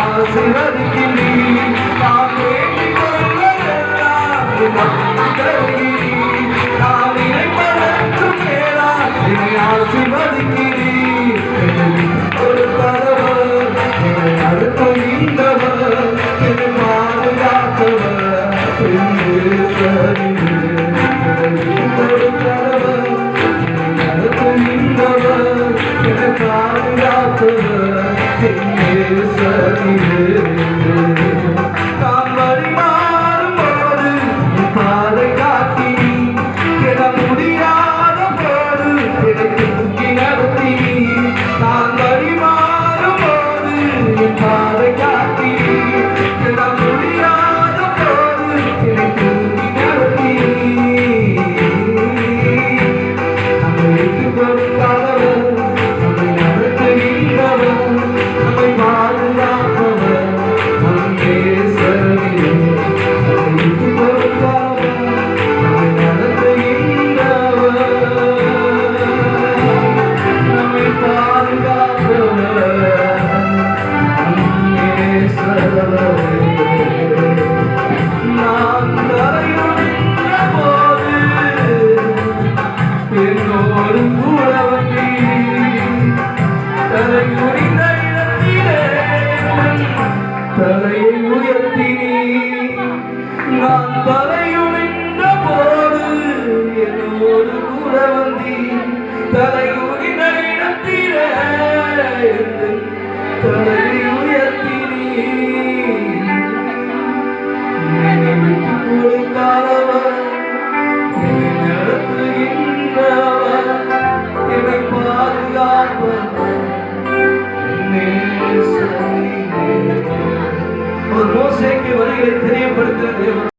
ஆசீர்வதிக்கிறீர். நான் வேண்டிக் கொள்வதெல்லாம் தருகிறீர். நான் நினைப்பதற்கும் மேலாய் என்னை ஆசீர்வதிக்கிறீர். ஒரு தரவர் என்னை அடுத்து நீண்டவர் என்னை பாதுகாத்தவர் ஒரு தரவர் என்னை அடுத்து நீண்டவர் என்னை பாதுகாத்தவர் நான் வழிமாறும் போது பாதை காட்டி என முடியாத போது என்னை தூக்கி நடத்தி நான் வழிமாறும் போது என் பாதை காட்டி என முடியாத போது என்னை தூக்கி நடத்தி நம்மளுக்கு கொடுக்காதவர் நம்மை நடத்துகின்றவர் நம்மை பாதுகாப்பவர் நம் நேசரே நம்மளுக்கு கொடுக்காதவர் நம்மை நடத்துகின்றவர் நம்மை பாதுகாப்பவர் நம் நேசரே. நான் தரையுடைந்த போது என்னோடு கூட வந்தீர். தலை குனிந்த இடத்திலே தலையை உயர்த்தினீர். நான் தலையுடைந்த போது என்னோடு கூட வந்தீர். தலை குனிந்த இடத்திலே தலையை உயர்த்தினீர். என்னை விட்டுக் கொடுக்காதவர் என்னை நடத்துகின்றவர் என்னை பாதுகாப்பவர் நேசரே. ஒரு மோசேக்கு வழிகளை தெரியப்படுத்துகிறது.